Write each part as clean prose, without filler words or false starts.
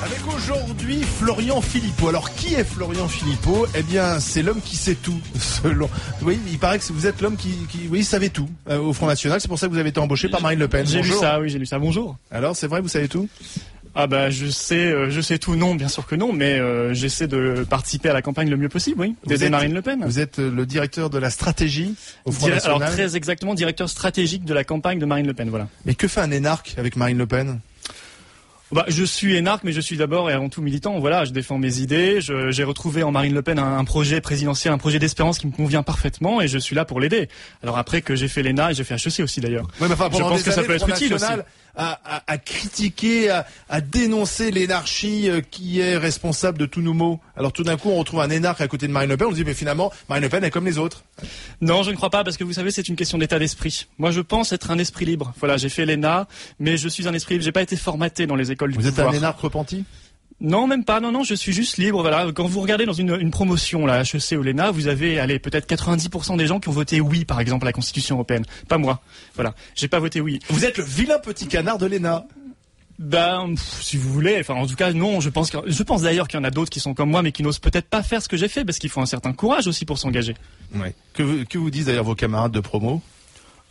Avec aujourd'hui Florian Philippot. Alors qui est Florian Philippot ? Eh bien c'est l'homme qui sait tout. Oui, il paraît que vous êt l'homme qui savait tout au Front National. C'est pour ça que vous avez été embauché par Marine Le Pen. J'ai lu ça. Bonjour. Alors c'est vrai, vous savez tout ? Ah bah je sais tout, non, bien sûr que non, mais j'essaie de participer à la campagne le mieux possible, oui, d'aider Marine Le Pen. Vous êtes le directeur de la stratégie au Front National. Alors très exactement, directeur stratégique de la campagne de Marine Le Pen, voilà. Mais que fait un énarque avec Marine Le Pen ? Bah, je suis énarque, mais je suis d'abord et avant tout militant. Voilà, je défends mes idées. J'ai retrouvé en Marine Le Pen un projet présidentiel, un projet d'espérance qui me convient parfaitement, et je suis là pour l'aider. Alors après que j'ai fait l'ENA et j'ai fait HEC aussi d'ailleurs. Ouais, mais enfin, je pense que ça peut être utile aussi. À critiquer, à dénoncer l'énarchie qui est responsable de tous nos maux. Alors tout d'un coup, on retrouve un énarque à côté de Marine Le Pen. On se dit, mais finalement, Marine Le Pen est comme les autres. Non, je ne crois pas, parce que vous savez, c'est une question d'état d'esprit. Moi, je pense être un esprit libre. Voilà, j'ai fait l'ENA, mais je suis un esprit libre. J'ai pas été formaté dans les écoles du pouvoir. Vous êtes un énarque repenti ? Non, même pas. Non, je suis juste libre. Voilà. Quand vous regardez dans une promotion, la HEC ou l'ENA, vous avez, peut-être 90% des gens qui ont voté oui, par exemple, à la Constitution européenne. Pas moi. Voilà. J'ai pas voté oui. Vous êtes le vilain petit canard de l'ENA. Ben, si vous voulez, enfin, en tout cas, non, je pense d'ailleurs qu'il y en a d'autres qui sont comme moi, mais qui n'osent peut-être pas faire ce que j'ai fait, parce qu'il faut un certain courage aussi pour s'engager. Ouais. Que vous disent d'ailleurs vos camarades de promo ?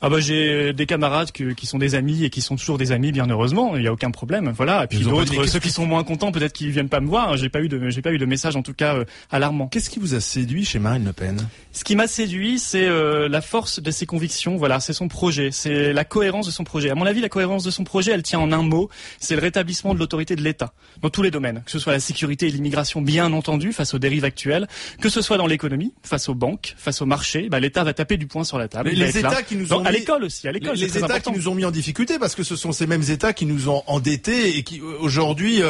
Ah bah j'ai des camarades qui sont des amis et qui sont toujours des amis, bien heureusement, il y a aucun problème, voilà. Et puis d'autres, ceux qui sont moins contents, peut-être qu'ils viennent pas me voir. J'ai pas eu de message en tout cas alarmant. Qu'est-ce qui vous a séduit chez Marine Le Pen ? Ce qui m'a séduit, c'est la force de ses convictions. Voilà, c'est son projet, c'est la cohérence de son projet. À mon avis, la cohérence de son projet, elle tient en un mot, c'est le rétablissement de l'autorité de l'État dans tous les domaines, que ce soit la sécurité et l'immigration, bien entendu, face aux dérives actuelles, que ce soit dans l'économie, face aux banques, face aux marchés. Bah, l'État va taper du poing sur la table. Les États qui nous ont à l'école aussi, les États qui nous ont mis en difficulté, parce que ce sont ces mêmes États qui nous ont endettés et qui aujourd'hui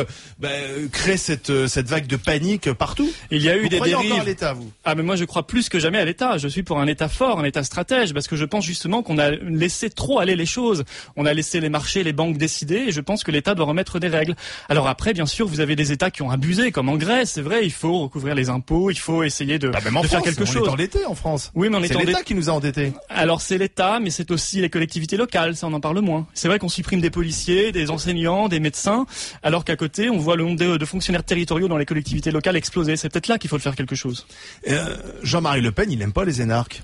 créent cette vague de panique partout. Il y a eu des dérives. Vous croyez encore à l'État, vous ? Ah mais moi je crois plus que jamais à l'État. Je suis pour un État fort, un État stratège, parce que je pense justement qu'on a laissé trop aller les choses. On a laissé les marchés, les banques décider, et je pense que l'État doit remettre des règles. Alors après, bien sûr, vous avez des États qui ont abusé, comme en Grèce. C'est vrai, il faut recouvrir les impôts, il faut essayer de faire quelque chose. On est endetté en France. Oui, mais c'est l'État qui nous a endettés. Alors c'est l'État, mais c'est aussi les collectivités locales. Ça, on en parle moins. C'est vrai qu'on supprime des policiers, des enseignants, des médecins, alors qu'à côté, on voit le nombre de fonctionnaires territoriaux dans les collectivités locales exploser. C'est peut-être là qu'il faut faire quelque chose. Jean-Marie Le Pen, il n'aime pas les énarques.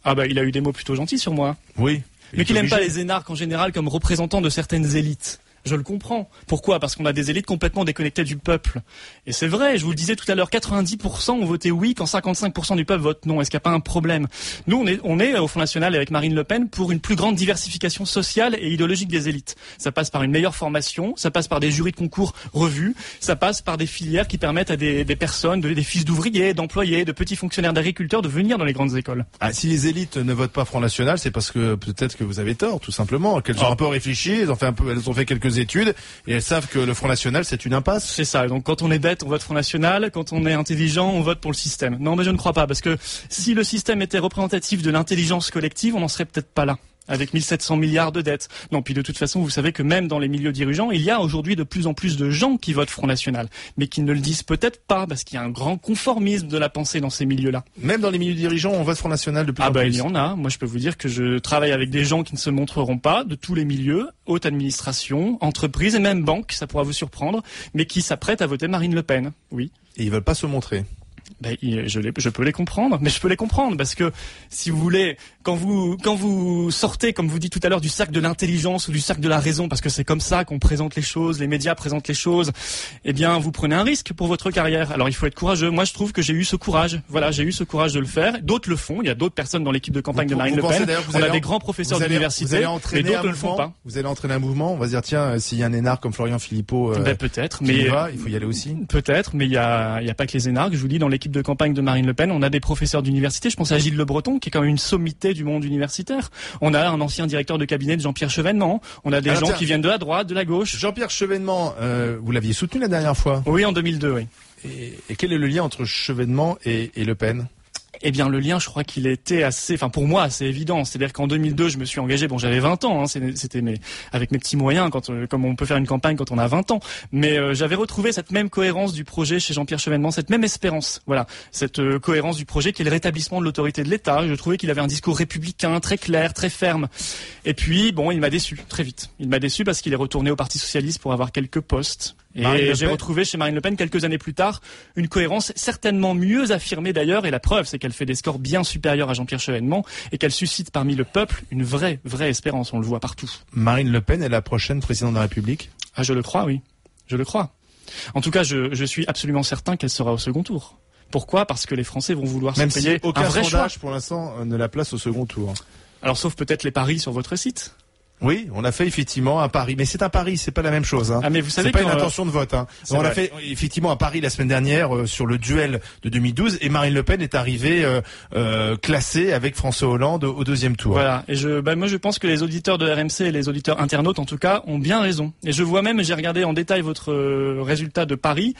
Ah bah, il a eu des mots plutôt gentils sur moi. Oui. Mais qu'il n'aime pas les énarques en général comme représentants de certaines élites. Je le comprends. Pourquoi ? Parce qu'on a des élites complètement déconnectées du peuple. Et c'est vrai, je vous le disais tout à l'heure, 90% ont voté oui quand 55% du peuple vote non. Est-ce qu'il n'y a pas un problème ? Nous, on est au Front National avec Marine Le Pen pour une plus grande diversification sociale et idéologique des élites. Ça passe par une meilleure formation, ça passe par des jurys de concours revus, ça passe par des filières qui permettent à des personnes, des fils d'ouvriers, d'employés, de petits fonctionnaires d'agriculteurs de venir dans les grandes écoles. Ah, si les élites ne votent pas Front National, c'est parce que peut-être que vous avez tort, tout simplement. Qu'elles ont un peu réfléchi, elles ont fait quelques études et elles savent que le Front National c'est une impasse. C'est ça. Donc quand on est bête, on vote Front National. Quand on est intelligent, on vote pour le système. Non, mais je ne crois pas, parce que si le système était représentatif de l'intelligence collective, on n'en serait peut-être pas là. Avec 1700 milliards de dettes. Non, puis de toute façon, vous savez que même dans les milieux dirigeants, il y a aujourd'hui de plus en plus de gens qui votent Front National, mais qui ne le disent peut-être pas, parce qu'il y a un grand conformisme de la pensée dans ces milieux-là. Même dans les milieux dirigeants, on vote Front National de plus en plus. Il y en a. Moi, je peux vous dire que je travaille avec des gens qui ne se montreront pas, de tous les milieux, haute administration, entreprise et même banque, ça pourra vous surprendre, mais qui s'apprêtent à voter Marine Le Pen. Oui. Et ils veulent pas se montrer. Je peux les comprendre, mais je peux les comprendre parce que si vous voulez, quand vous sortez, comme vous dites tout à l'heure, du cercle de l'intelligence ou du cercle de la raison, parce que c'est comme ça qu'on présente les choses, les médias présentent les choses, eh bien vous prenez un risque pour votre carrière. Alors il faut être courageux. Moi je trouve que j'ai eu ce courage. Voilà, j'ai eu ce courage de le faire. D'autres le font. Il y a d'autres personnes dans l'équipe de campagne de Marine Le Pen. On a des grands professeurs d'université, mais d'autres ne le font pas. Vous allez entraîner un mouvement. On va se dire tiens, s'il y a un énarque comme Florian Philippot, peut-être, mais il faut y aller aussi. Peut-être, mais il y a pas que les énarques. Je vous dis, dans l'équipe de campagne de Marine Le Pen, on a des professeurs d'université. Je pense à Gilles Le Breton, qui est quand même une sommité du monde universitaire. On a un ancien directeur de cabinet de Jean-Pierre Chevènement. On a des gens qui viennent de la droite, de la gauche. Jean-Pierre Chevènement, vous l'aviez soutenu la dernière fois ? Oui, en 2002, oui. Et quel est le lien entre Chevènement et Le Pen ? Eh bien, le lien, je crois qu'il était pour moi, assez évident. C'est-à-dire qu'en 2002, je me suis engagé. Bon, j'avais 20 ans, c'était avec mes petits moyens, comme on peut faire une campagne quand on a 20 ans. Mais j'avais retrouvé cette même cohérence du projet chez Jean-Pierre Chevènement, cette même espérance. Voilà, cette cohérence du projet qui est le rétablissement de l'autorité de l'État. Je trouvais qu'il avait un discours républicain, très clair, très ferme. Et puis, bon, il m'a déçu très vite. Il m'a déçu parce qu'il est retourné au Parti socialiste pour avoir quelques postes. Et j'ai retrouvé chez Marine Le Pen, quelques années plus tard, une cohérence certainement mieux affirmée d'ailleurs, et la preuve, c'est qu'elle fait des scores bien supérieurs à Jean-Pierre Chevènement, et qu'elle suscite parmi le peuple une vraie espérance, on le voit partout. Marine Le Pen est la prochaine présidente de la République ? Ah, je le crois, oui. Je le crois. En tout cas, je suis absolument certain qu'elle sera au second tour. Pourquoi ? Parce que les Français vont vouloir se payer aucun un vrai sondage choix. pour l'instant ne la place au second tour. Alors, sauf peut-être les paris sur votre site. Oui, on a fait effectivement un pari, mais c'est un pari, c'est pas la même chose. Hein. Ah, mais vous savez c'est pas une intention de vote. Hein. On a fait effectivement un pari la semaine dernière sur le duel de 2012, et Marine Le Pen est arrivée classée avec François Hollande au deuxième tour. Voilà. Et moi je pense que les auditeurs de RMC et les auditeurs internautes en tout cas ont bien raison. Et je vois même, j'ai regardé en détail votre résultat de pari,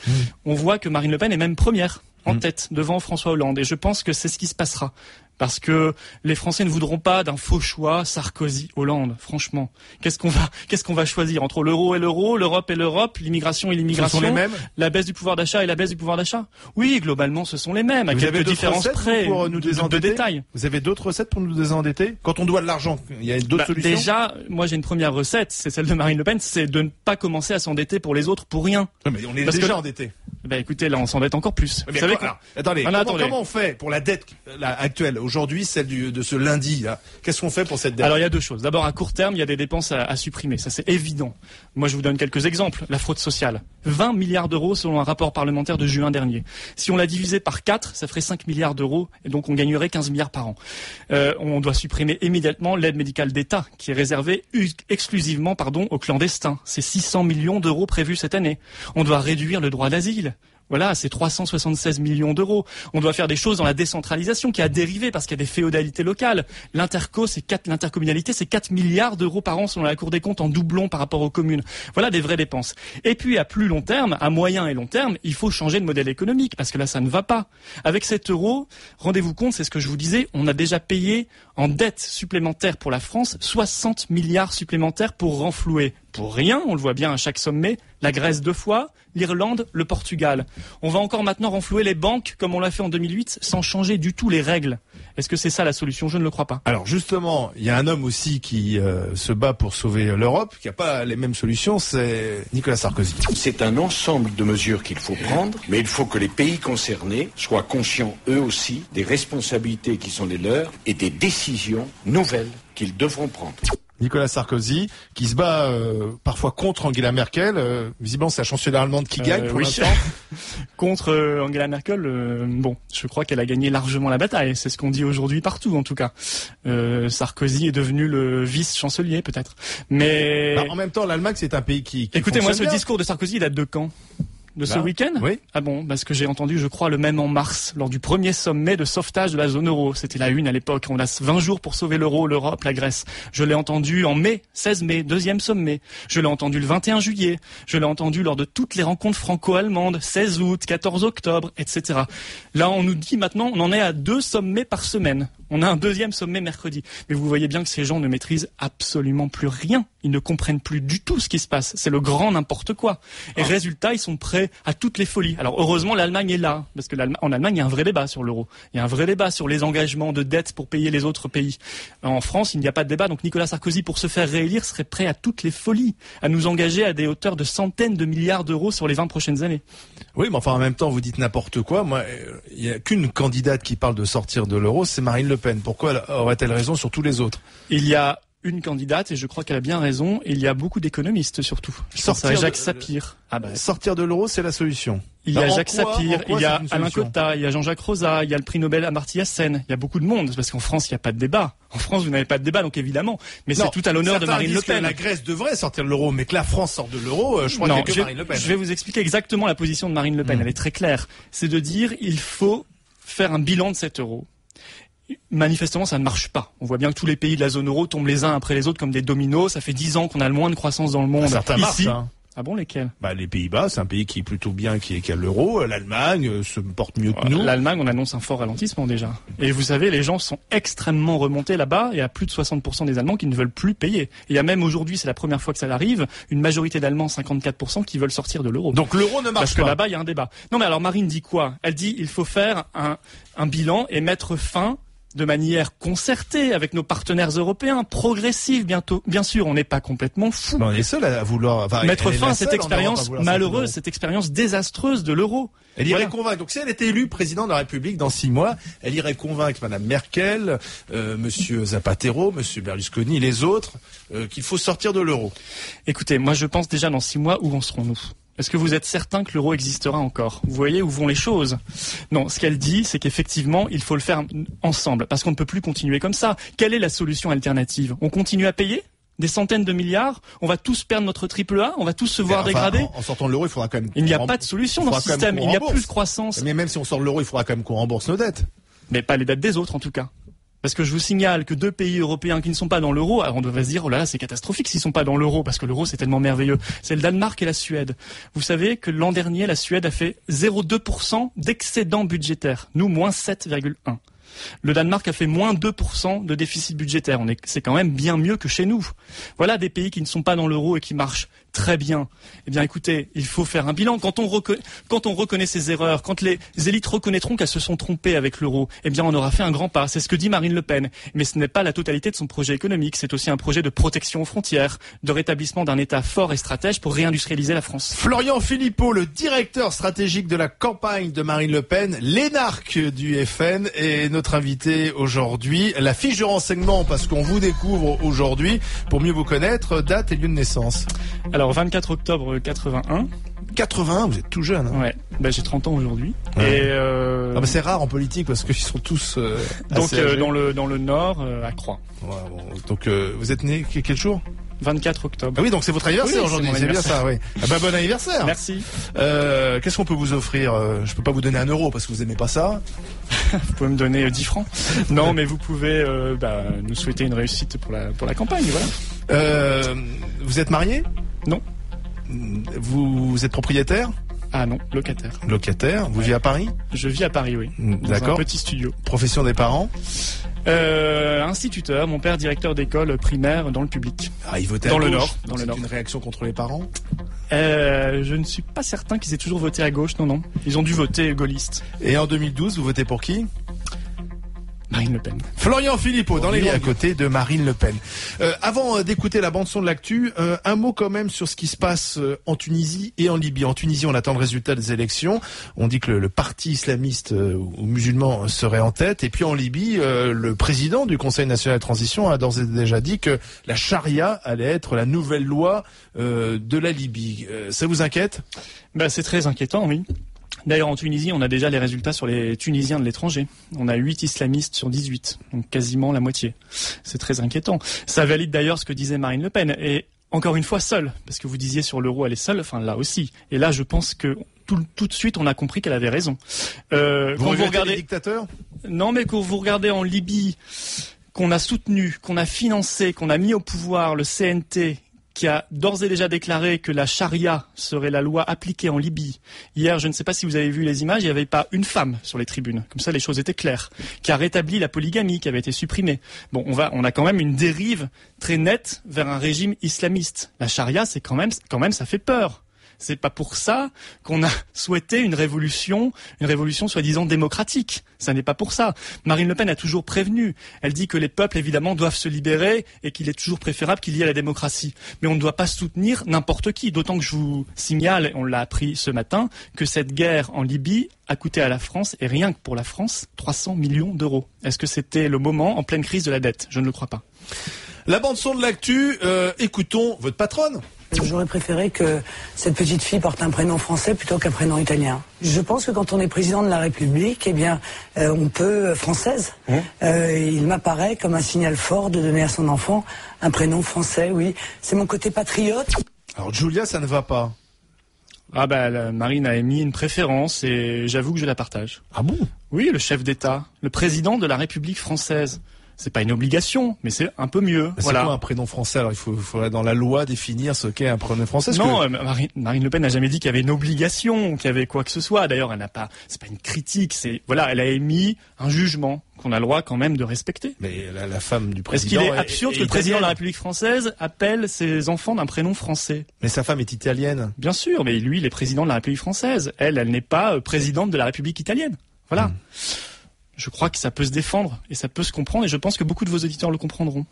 on voit que Marine Le Pen est même première en tête devant François Hollande. Et je pense que c'est ce qui se passera. Parce que les Français ne voudront pas d'un faux choix Sarkozy-Hollande, franchement. Qu'est-ce qu'on va choisir entre l'euro et l'euro, l'Europe et l'Europe, l'immigration et l'immigration, ce sont les mêmes, la baisse du pouvoir d'achat et la baisse du pouvoir d'achat? Oui, globalement, ce sont les mêmes, à quelques différences près, pour nous de détails. Vous avez d'autres recettes pour nous désendetter? Quand on doit de l'argent, il y a d'autres solutions? Déjà, moi j'ai une première recette, c'est celle de Marine Le Pen, c'est de ne pas commencer à s'endetter pour les autres pour rien. Oui, mais on est déjà endetté. Écoutez, là on s'endette encore plus. Vous savez quoi? Attendez, comment on fait pour la dette actuelle, aujourd'hui, celle de ce lundi là? Qu'est-ce qu'on fait pour cette dette? Alors il y a deux choses. D'abord, à court terme, il y a des dépenses à supprimer, ça c'est évident. Moi je vous donne quelques exemples. La fraude sociale, 20 milliards d'euros selon un rapport parlementaire de juin dernier. Si on l'a divisé par 4, ça ferait 5 milliards d'euros, et donc on gagnerait 15 milliards par an. On doit supprimer immédiatement l'aide médicale d'État, qui est réservée exclusivement aux clandestins. C'est 600 millions d'euros prévus cette année. On doit réduire le droit d'asile. Voilà, c'est 376 millions d'euros. On doit faire des choses dans la décentralisation qui a dérivé parce qu'il y a des féodalités locales. L'intercommunalité, c'est 4 milliards d'euros par an selon la Cour des comptes en doublon par rapport aux communes. Voilà des vraies dépenses. Et puis à plus long terme, à moyen et long terme, il faut changer de modèle économique parce que là, ça ne va pas. Avec cet euro, rendez-vous compte, c'est ce que je vous disais, on a déjà payé en dette supplémentaire pour la France 60 milliards supplémentaires pour renflouer. Pour rien, on le voit bien à chaque sommet, la Grèce 2 fois, l'Irlande, le Portugal. On va encore maintenant renflouer les banques comme on l'a fait en 2008 sans changer du tout les règles. Est-ce que c'est ça la solution? Je ne le crois pas. Alors justement, il y a un homme aussi qui se bat pour sauver l'Europe, qui n'a pas les mêmes solutions, c'est Nicolas Sarkozy. C'est un ensemble de mesures qu'il faut prendre, mais il faut que les pays concernés soient conscients eux aussi des responsabilités qui sont les leurs et des décisions nouvelles qu'ils devront prendre. Nicolas Sarkozy, qui se bat parfois contre Angela Merkel. Visiblement, c'est la chancelière allemande qui gagne pour l'instant. Contre Angela Merkel, je crois qu'elle a gagné largement la bataille. C'est ce qu'on dit aujourd'hui partout, en tout cas. Sarkozy est devenu le vice-chancelier, peut-être. Mais en même temps, l'Allemagne, c'est un pays qui écoutez, moi, ce bien. Discours de Sarkozy, il date de quand? De ce week-end? Oui. Ah bon, parce que j'ai entendu, je crois, le même en mars, lors du premier sommet de sauvetage de la zone euro. C'était la une à l'époque. On a 20 jours pour sauver l'euro, l'Europe, la Grèce. Je l'ai entendu en mai, 16 mai, deuxième sommet. Je l'ai entendu le 21 juillet. Je l'ai entendu lors de toutes les rencontres franco-allemandes, 16 août, 14 octobre, etc. Là, on nous dit maintenant, on en est à 2 sommets par semaine. On a un deuxième sommet mercredi. Mais vous voyez bien que ces gens ne maîtrisent absolument plus rien. Ils ne comprennent plus du tout ce qui se passe. C'est le grand n'importe quoi. Et résultat, ils sont prêts à toutes les folies. Alors heureusement, l'Allemagne est là. Parce que en Allemagne, il y a un vrai débat sur l'euro. Il y a un vrai débat sur les engagements de dette pour payer les autres pays. En France, il n'y a pas de débat. Donc Nicolas Sarkozy, pour se faire réélire, serait prêt à toutes les folies. À nous engager à des hauteurs de centaines de milliards d'euros sur les 20 prochaines années. Oui, mais enfin, en même temps, vous dites n'importe quoi. Moi, il n'y a qu'une candidate qui parle de sortir de l'euro, c'est Marine Le Pen. Pourquoi aurait-elle raison sur tous les autres? Il y a une candidate, et je crois qu'elle a bien raison, et il y a beaucoup d'économistes surtout. Jacques Sapir. Sortir de l'euro, c'est la solution. Il y a Jacques Sapir, il y a Alain Cotta, il y a Jean-Jacques Rosa, il y a le prix Nobel Amartya Sen. Il y a beaucoup de monde, parce qu'en France, il n'y a pas de débat. En France, vous n'avez pas de débat, donc évidemment. Mais c'est tout à l'honneur de Marine Le Pen. Que la Grèce devrait sortir de l'euro, mais que la France sort de l'euro, je crois qu'il y a que Marine Le Pen. Je vais vous expliquer exactement la position de Marine Le Pen. Elle est très claire. C'est de dire, il faut faire un bilan de cet euro. Manifestement, ça ne marche pas. On voit bien que tous les pays de la zone euro tombent les uns après les autres comme des dominos. Ça fait 10 ans qu'on a le moins de croissance dans le monde. Certains ici. Marchent, hein. Ah bon, lesquels? Les Pays-Bas, c'est un pays qui est plutôt bien, qui a l'euro. L'Allemagne se porte mieux que nous. L'Allemagne, on annonce un fort ralentissement déjà. Et vous savez, les gens sont extrêmement remontés là-bas. Il y a plus de 60% des Allemands qui ne veulent plus payer. Et il y a même aujourd'hui, c'est la première fois que ça arrive, une majorité d'Allemands, 54%, qui veulent sortir de l'euro. Donc l'euro ne marche pas. Parce que là-bas, il y a un débat. Non, mais alors Marine dit quoi? Elle dit il faut faire un bilan et mettre fin de manière concertée avec nos partenaires européens, progressive bientôt. Bien sûr, on n'est pas complètement fou. On est seul à vouloir mettre fin à cette expérience malheureuse, cette expérience désastreuse de l'euro. Elle irait convaincre. Donc si elle était élue président de la République dans 6 mois, elle irait convaincre Madame Merkel, Monsieur Zapatero, Monsieur Berlusconi, les autres, qu'il faut sortir de l'euro. Écoutez, moi je pense déjà dans 6 mois où en serons-nous ? Est-ce que vous êtes certain que l'euro existera encore ? Vous voyez où vont les choses ? Non, ce qu'elle dit, c'est qu'effectivement, il faut le faire ensemble, parce qu'on ne peut plus continuer comme ça. Quelle est la solution alternative ? On continue à payer ? Des centaines de milliards ? On va tous perdre notre triple A ? On va tous se voir dégrader ? En sortant de l'euro, il faudra quand même... Il n'y a pas de solution dans ce système, il n'y a plus de croissance. Mais même si on sort de l'euro, il faudra quand même qu'on rembourse nos dettes. Mais pas les dettes des autres en tout cas. Parce que je vous signale que 2 pays européens qui ne sont pas dans l'euro, alors on devrait se dire, oh là là, c'est catastrophique s'ils sont pas dans l'euro, parce que l'euro c'est tellement merveilleux. C'est le Danemark et la Suède. Vous savez que l'an dernier, la Suède a fait 0,2% d'excédent budgétaire. Nous, moins 7,1%. Le Danemark a fait moins 2% de déficit budgétaire. C'est quand même bien mieux que chez nous. Voilà des pays qui ne sont pas dans l'euro et qui marchent très bien. Eh bien, écoutez, il faut faire un bilan. Quand on reconnaît ses erreurs, quand les élites reconnaîtront qu'elles se sont trompées avec l'euro, eh bien, on aura fait un grand pas. C'est ce que dit Marine Le Pen. Mais ce n'est pas la totalité de son projet économique. C'est aussi un projet de protection aux frontières, de rétablissement d'un État fort et stratège pour réindustrialiser la France. Florian Philippot, le directeur stratégique de la campagne de Marine Le Pen, l'énarque du FN, est notre invité aujourd'hui. La fiche de renseignement, parce qu'on vous découvre aujourd'hui, pour mieux vous connaître, date et lieu de naissance. Alors, 24 octobre 81. 81, vous êtes tout jeune. Hein. Ouais, j'ai 30 ans aujourd'hui. Ouais. Et c'est rare en politique parce qu'ils sont tous donc dans le nord à Croix. Ouais, bon, donc vous êtes né quel jour ? 24 octobre. Ah oui, donc c'est votre anniversaire aujourd'hui, c'est bien ça, oui. Ah bah bon anniversaire. Merci. Qu'est-ce qu'on peut vous offrir ? Je peux pas vous donner 1 euro parce que vous aimez pas ça. Vous pouvez me donner 10 francs. Non, mais vous pouvez nous souhaiter une réussite pour la campagne, voilà. Vous êtes marié ? Non. Vous êtes propriétaire ? Ah non, locataire. Locataire. Vous vivez à Paris ? Je vis à Paris, oui. D'accord. Dans un petit studio. Profession des parents ? Instituteur, mon père directeur d'école primaire dans le public. Ah, il votait dans à le gauche. Nord. Dans le Nord. Une réaction contre les parents ? Je ne suis pas certain qu'ils aient toujours voté à gauche, non. Ils ont dû voter gaulliste. Et en 2012, vous votez pour qui ? Marine Le Pen. Florian Philippot, dans les liens à côté de Marine Le Pen. Avant d'écouter la bande-son de l'actu, un mot quand même sur ce qui se passe en Tunisie et en Libye. En Tunisie, on attend le résultat des élections. On dit que le parti islamiste ou musulman serait en tête. Et puis en Libye, le président du Conseil national de transition a d'ores et déjà dit que la charia allait être la nouvelle loi de la Libye. Ça vous inquiète ? C'est très inquiétant, oui. D'ailleurs, en Tunisie, on a déjà les résultats sur les Tunisiens de l'étranger. On a 8 islamistes sur 18, donc quasiment la moitié. C'est très inquiétant. Ça valide d'ailleurs ce que disait Marine Le Pen. Et encore une fois, seule, parce que vous disiez sur l'euro, elle est seule, enfin là aussi. Et là, je pense que tout de suite, on a compris qu'elle avait raison. Vous regardez les dictateurs ? Non, mais quand vous regardez en Libye, qu'on a soutenu, qu'on a financé, qu'on a mis au pouvoir le CNT, qui a d'ores et déjà déclaré que la charia serait la loi appliquée en Libye. Hier, je ne sais pas si vous avez vu les images, il n'y avait pas une femme sur les tribunes. Comme ça, les choses étaient claires. Qui a rétabli la polygamie, qui avait été supprimée. Bon, on a quand même une dérive très nette vers un régime islamiste. La charia, c'est quand même, ça fait peur. C'est pas pour ça qu'on a souhaité une révolution soi-disant démocratique. Ça n'est pas pour ça. Marine Le Pen a toujours prévenu. Elle dit que les peuples, évidemment, doivent se libérer et qu'il est toujours préférable qu'il y ait la démocratie. Mais on ne doit pas soutenir n'importe qui. D'autant que je vous signale, on l'a appris ce matin, que cette guerre en Libye a coûté à la France, et rien que pour la France, 300 millions d'euros. Est-ce que c'était le moment en pleine crise de la dette ? Je ne le crois pas. La bande-son de l'actu, écoutons votre patronne. J'aurais préféré que cette petite fille porte un prénom français plutôt qu'un prénom italien. Je pense que quand on est président de la République, on peut, française, il m'apparaît comme un signal fort de donner à son enfant un prénom français, oui. C'est mon côté patriote. Alors Julia, ça ne va pas. Marine a émis une préférence et j'avoue que je la partage. Ah bon ? Oui, le chef d'État, le président de la République française. C'est pas une obligation, mais c'est un peu mieux. C'est quoi un prénom français ? Alors il faudrait dans la loi définir ce qu'est un prénom français. Non, Marine Le Pen n'a jamais dit qu'il y avait une obligation, qu'il y avait quoi que ce soit. D'ailleurs, c'est pas une critique. Elle a émis un jugement qu'on a le droit quand même de respecter. Mais la femme du président. Est-ce qu'il est absurde que le président de la République française appelle ses enfants d'un prénom français ? Mais sa femme est italienne. Bien sûr, mais lui, il est président de la République française. Elle n'est pas présidente de la République italienne. Voilà. Je crois que ça peut se défendre et ça peut se comprendre et je pense que beaucoup de vos auditeurs le comprendront.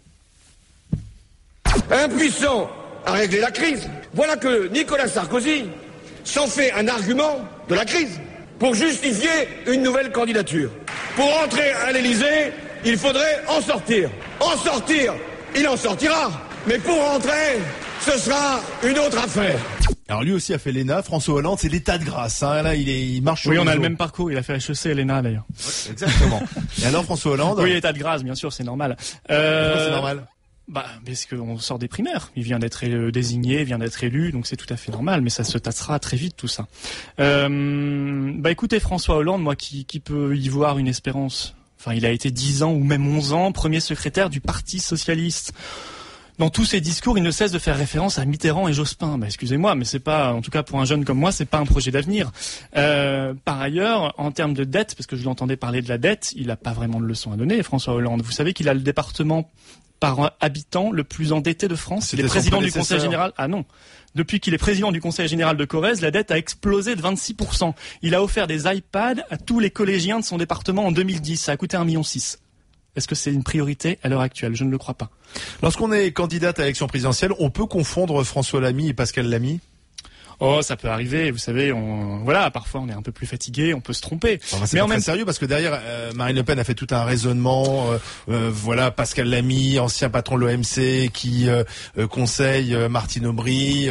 Impuissant à régler la crise, voilà que Nicolas Sarkozy s'en fait un argument de la crise pour justifier une nouvelle candidature. Pour entrer à l'Élysée, il faudrait en sortir. En sortir, il en sortira. Mais pour rentrer, ce sera une autre affaire. Alors lui aussi a fait l'ENA, François Hollande, c'est l'état de grâce. Hein. Là, il marche sur Oui, les on a eaux. le même parcours, il a fait HEC et l'ENA d'ailleurs. Ouais, exactement. Et alors François Hollande? Oui, l'état de grâce, bien sûr, c'est normal. Pourquoi c'est normal? Parce qu'on sort des primaires. Il vient d'être désigné, il vient d'être élu, donc c'est tout à fait normal, mais ça se tassera très vite tout ça. Écoutez, François Hollande, moi qui peut y voir une espérance. Enfin, il a été 10 ans ou même 11 ans premier secrétaire du Parti socialiste. Dans tous ses discours, il ne cesse de faire référence à Mitterrand et Jospin. Excusez-moi, mais c'est pas, en tout cas pour un jeune comme moi, c'est pas un projet d'avenir. Par ailleurs, en termes de dette, parce que je l'entendais parler de la dette, il n'a pas vraiment de leçon à donner, François Hollande. Vous savez qu'il a le département par habitant le plus endetté de France. Il est président du Conseil général. Ah non. Depuis qu'il est président du Conseil général de Corrèze, la dette a explosé de 26%. Il a offert des iPads à tous les collégiens de son département en 2010. Ça a coûté 1,6 million. Est-ce que c'est une priorité à l'heure actuelle? Je ne le crois pas. Lorsqu'on est candidate à l'élection présidentielle, on peut confondre François Lamy et Pascal Lamy? Oh, ça peut arriver, vous savez, parfois on est un peu plus fatigué, on peut se tromper. Mais en même sérieux, parce que derrière, Marine Le Pen a fait tout un raisonnement, Pascal Lamy, ancien patron de l'OMC, qui conseille Martine Aubry.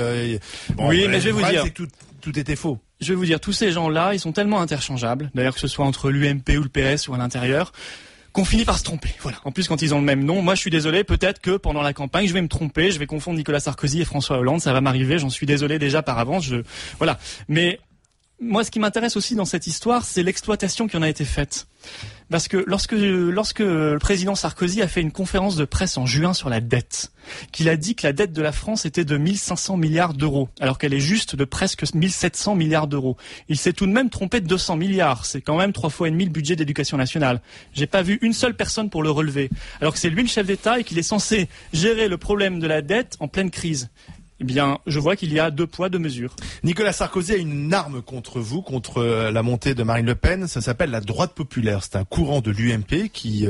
Mais je vais vous dire, c'est que tout était faux. Je vais vous dire, tous ces gens-là, ils sont tellement interchangeables, d'ailleurs que ce soit entre l'UMP ou le PS ou à l'intérieur, qu'on finit par se tromper. Voilà. En plus, quand ils ont le même nom, moi je suis désolé, peut-être que pendant la campagne, je vais me tromper, je vais confondre Nicolas Sarkozy et François Hollande, ça va m'arriver, j'en suis désolé déjà par avance, voilà. Mais moi, ce qui m'intéresse aussi dans cette histoire, c'est l'exploitation qui en a été faite. Parce que lorsque le président Sarkozy a fait une conférence de presse en juin sur la dette, qu'il a dit que la dette de la France était de 1500 milliards d'euros, alors qu'elle est juste de presque 1700 milliards d'euros. Il s'est tout de même trompé de 200 milliards. C'est quand même 3,5 fois le budget d'éducation nationale. J'ai pas vu une seule personne pour le relever. Alors que c'est lui le chef d'État et qu'il est censé gérer le problème de la dette en pleine crise. Eh bien, je vois qu'il y a 2 poids, 2 mesures. Nicolas Sarkozy a une arme contre vous, contre la montée de Marine Le Pen. Ça s'appelle la droite populaire. C'est un courant de l'UMP qui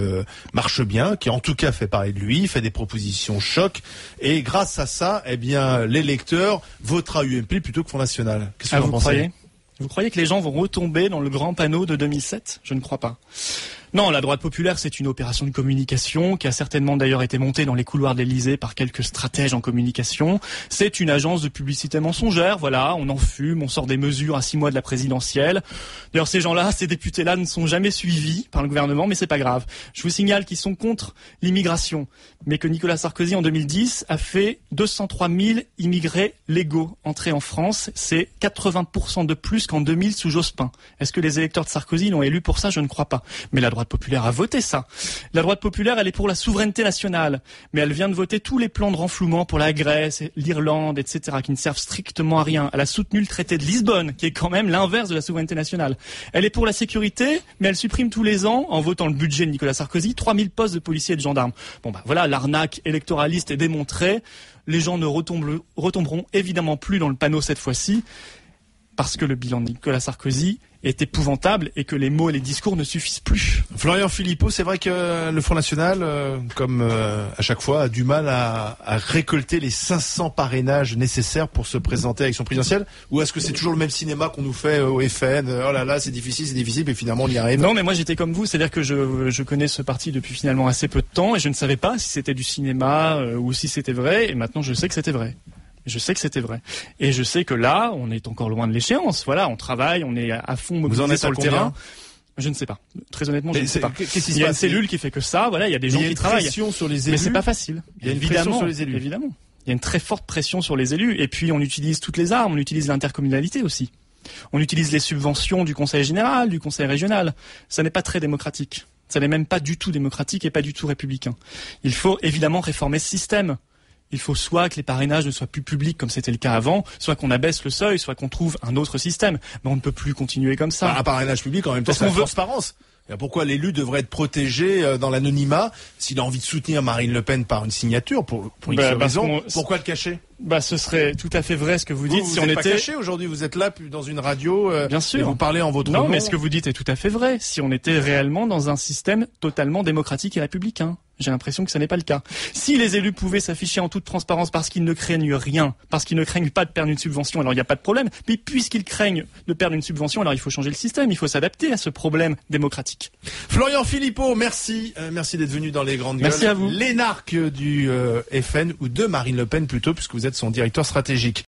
marche bien, qui en tout cas fait parler de lui, fait des propositions choc. Et grâce à ça, l'électeur votera UMP plutôt que Front National. Qu'est-ce que vous en pensez? Vous croyez que les gens vont retomber dans le grand panneau de 2007? Je ne crois pas. Non, la droite populaire, c'est une opération de communication qui a certainement d'ailleurs été montée dans les couloirs de l'Élysée par quelques stratèges en communication. C'est une agence de publicité mensongère, voilà, on en fume, on sort des mesures à 6 mois de la présidentielle. D'ailleurs, ces gens-là, ces députés-là ne sont jamais suivis par le gouvernement, mais c'est pas grave. Je vous signale qu'ils sont contre l'immigration, mais que Nicolas Sarkozy, en 2010, a fait 203 000 immigrés légaux entrés en France. C'est 80% de plus qu'en 2000 sous Jospin. Est-ce que les électeurs de Sarkozy l'ont élu pour ça? Je ne crois pas. Mais la droite populaire a voté ça. La droite populaire, elle est pour la souveraineté nationale, mais elle vient de voter tous les plans de renflouement pour la Grèce, l'Irlande, etc., qui ne servent strictement à rien. Elle a soutenu le traité de Lisbonne, qui est quand même l'inverse de la souveraineté nationale. Elle est pour la sécurité, mais elle supprime tous les ans, en votant le budget de Nicolas Sarkozy, 3000 postes de policiers et de gendarmes. Voilà, l'arnaque électoraliste est démontrée. Les gens ne retomberont évidemment plus dans le panneau cette fois-ci, parce que le bilan de Nicolas Sarkozy est épouvantable et que les mots et les discours ne suffisent plus. Florian Philippot, c'est vrai que le Front National, comme à chaque fois, a du mal à récolter les 500 parrainages nécessaires pour se présenter à l'élection présidentielle? Ou est-ce que c'est toujours le même cinéma qu'on nous fait au FN? Oh là là, c'est difficile, et finalement on y arrive? Non, mais moi j'étais comme vous, c'est-à-dire que je connais ce parti depuis finalement assez peu de temps et je ne savais pas si c'était du cinéma ou si c'était vrai, et maintenant je sais que c'était vrai. Je sais que c'était vrai. Et je sais que là, on est encore loin de l'échéance. Voilà, on travaille, on est à fond mobilisé sur le terrain. Je ne sais pas. Très honnêtement, je ne sais pas. Il y a une cellule qui fait que ça, voilà, il y a des gens qui travaillent. Il y a une pression sur les élus. Mais c'est pas facile. Il y a une pression sur les élus. Évidemment. Il y a une très forte pression sur les élus. Et puis, on utilise toutes les armes. On utilise l'intercommunalité aussi. On utilise les subventions du conseil général, du conseil régional. Ça n'est pas très démocratique. Ça n'est même pas du tout démocratique et pas du tout républicain. Il faut évidemment réformer ce système. Il faut soit que les parrainages ne soient plus publics comme c'était le cas avant, soit qu'on abaisse le seuil, soit qu'on trouve un autre système. Mais on ne peut plus continuer comme ça. Un parrainage public, en même temps, c'est la transparence. Pourquoi l'élu devrait être protégé dans l'anonymat s'il a envie de soutenir Marine Le Pen par une signature pour X raison? Pourquoi le cacher? Ce serait tout à fait vrai ce que vous dites. Si on était pas caché aujourd'hui, vous êtes là dans une radio, bien sûr, et vous parlez en votre nom. Non, mais ce que vous dites est tout à fait vrai. Si on était réellement dans un système totalement démocratique et républicain. J'ai l'impression que ce n'est pas le cas. Si les élus pouvaient s'afficher en toute transparence parce qu'ils ne craignent rien, parce qu'ils ne craignent pas de perdre une subvention, alors il n'y a pas de problème. Mais puisqu'ils craignent de perdre une subvention, alors il faut changer le système, il faut s'adapter à ce problème démocratique. Florian Philippot, merci d'être venu dans les grandes gueules. Merci à vous. L'énarque du FN, ou de Marine Le Pen plutôt, puisque vous êtes son directeur stratégique.